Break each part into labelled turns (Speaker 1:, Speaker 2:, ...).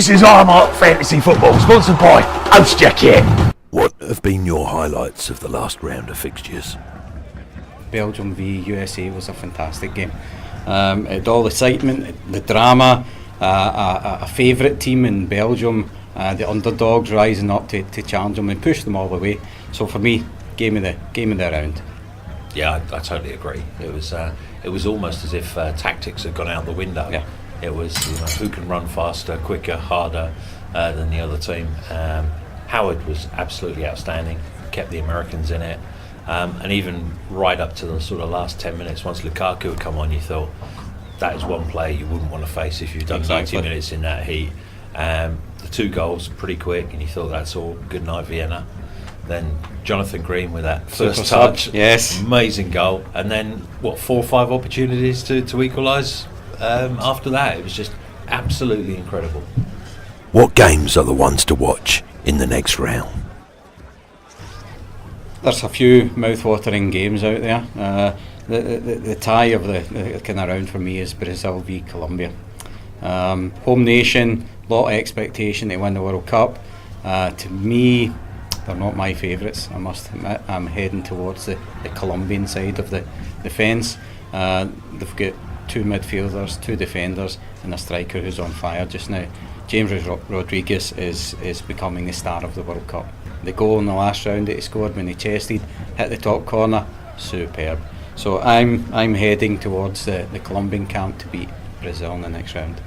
Speaker 1: This is Iomart Fantasy Football, sponsored by Host Your Kit.
Speaker 2: What have been your highlights of the last round of fixtures?
Speaker 3: Belgium v USA was a fantastic game. It had all the excitement, the drama, a favourite team in Belgium, the underdogs rising up to challenge them and push them all the way. So for me, game of the round.
Speaker 4: Yeah, I totally agree. It was almost as if tactics had gone out the window.
Speaker 3: Yeah.
Speaker 4: It was who can run faster, quicker, harder than the other team. Howard was absolutely outstanding, kept the Americans in it, and even right up to the sort of last 10 minutes, once Lukaku had come on, you thought that is one player you wouldn't want to face if you've done 90 minutes in that heat. The two goals pretty quick, and you thought that's all. Good night, Vienna. Then Jonathan Green with that first touch,
Speaker 3: yes,
Speaker 4: amazing goal, and then 4 or 5 opportunities to equalise. After that, it was just absolutely incredible.
Speaker 2: What games are the ones to watch in the next round?
Speaker 3: There's a few mouth-watering games out there. The tie of the kind of round for me is Brazil v Colombia. Home nation, lot of expectation to win the World Cup. To me, they're not my favourites, I must admit. I'm heading towards the Colombian side of the fence. They've got 2 midfielders, 2 defenders, and a striker who's on fire just now. James Rodriguez is becoming the star of the World Cup. The goal in the last round that he scored when he chested, hit the top corner, superb. So I'm heading towards the Colombian camp to beat Brazil in the next round.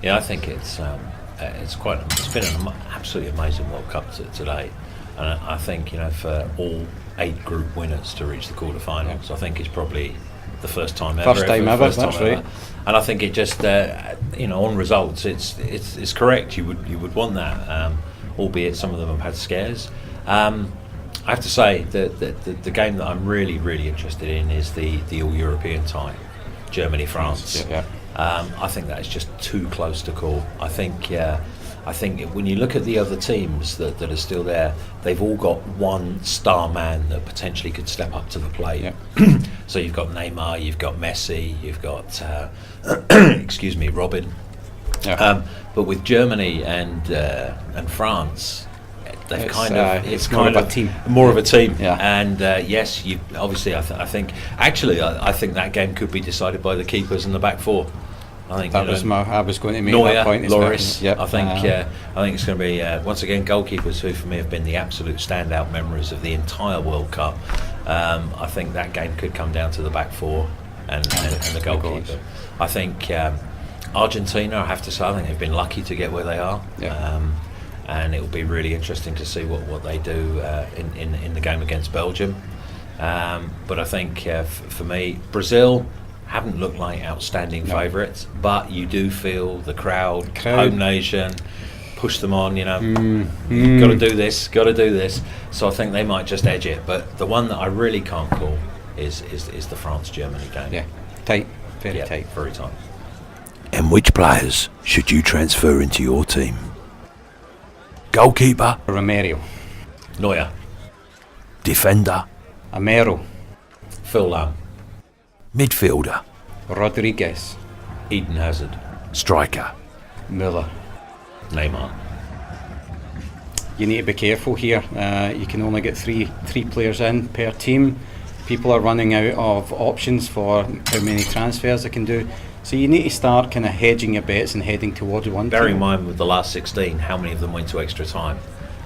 Speaker 4: Yeah, I think it's been an absolutely amazing World Cup today, and I think for all 8 group winners to reach the quarterfinals, I think it's probably the first time ever.
Speaker 3: That's right.
Speaker 4: And I think it just on results, it's correct. You would want that, albeit some of them have had scares. I have to say that the game that I'm really interested in is the all European tie, Germany-France.
Speaker 3: Yeah.
Speaker 4: I think that is just too close to call. I think when you look at the other teams that are still there, they've all got one star man that potentially could step up to the plate.
Speaker 3: Yeah.
Speaker 4: So you've got Neymar, you've got Messi, you've got Robin.
Speaker 3: Yeah.
Speaker 4: But with Germany and France, they've
Speaker 3: it's more of a team.
Speaker 4: More of a team.
Speaker 3: Yeah.
Speaker 4: And yes, you obviously I think that game could be decided by the keepers and the back four. I think
Speaker 3: I was going to make
Speaker 4: Neuer,
Speaker 3: that point.
Speaker 4: Loris.
Speaker 3: Yep.
Speaker 4: I think it's going to be once again goalkeepers who for me have been the absolute standout memories of the entire World Cup. I think that game could come down to the back four and the goalkeeper. I think Argentina, I have to say, I think they've been lucky to get where they are.
Speaker 3: Yeah.
Speaker 4: And it will be really interesting to see what they do in the game against Belgium. But I think for me, Brazil haven't looked like outstanding favourites, but you do feel the crowd, home nation, push them on. Got to do this. So I think they might just edge it. But the one that I really can't call is the France-Germany game.
Speaker 3: Yeah, tight, very tight,
Speaker 4: very tight.
Speaker 2: And which players should you transfer into your team? Goalkeeper,
Speaker 3: Romero.
Speaker 4: Neuer.
Speaker 2: Defender,
Speaker 3: Amero.
Speaker 4: Phil Lam.
Speaker 2: midfielder,
Speaker 3: Rodriguez.
Speaker 4: Eden Hazard.
Speaker 2: striker.
Speaker 3: Müller.
Speaker 4: Neymar.
Speaker 3: You need to be careful here. You can only get three players in per team. People are running out of options for how many transfers they can do. So you need to start kind of hedging your bets and heading towards one
Speaker 4: Bear
Speaker 3: team.
Speaker 4: in mind with the last 16, how many of them went to extra time?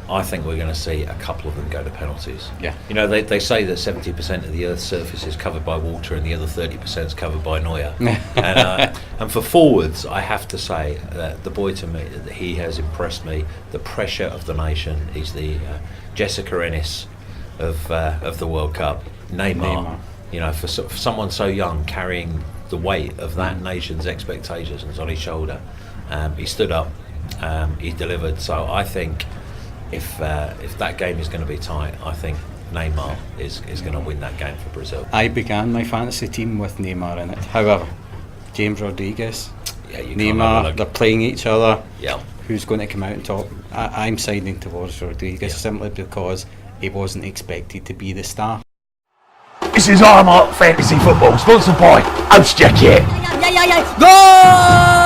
Speaker 4: I think we're going to see a couple of them go to penalties.
Speaker 3: Yeah.
Speaker 4: They say that 70% of the Earth's surface is covered by water and the other 30% is covered by Neuer. And for forwards, I have to say that the boy to me, he has impressed me. The pressure of the nation. He's the Jessica Ennis of the World Cup. Neymar. For someone so young, carrying the weight of that nation's expectations on his shoulder, he stood up, he delivered. So I think if that game is going to be tight, I think Neymar is going to win that game for Brazil.
Speaker 3: I began my fantasy team with Neymar in it. However, James Rodriguez, Neymar, they're playing each other.
Speaker 4: Yeah.
Speaker 3: Who's going to come out and top? I'm siding towards Rodriguez simply because he wasn't expected to be the star.
Speaker 1: This is Iomart Fantasy Football, sponsored by Host Your Kit.
Speaker 5: Goal!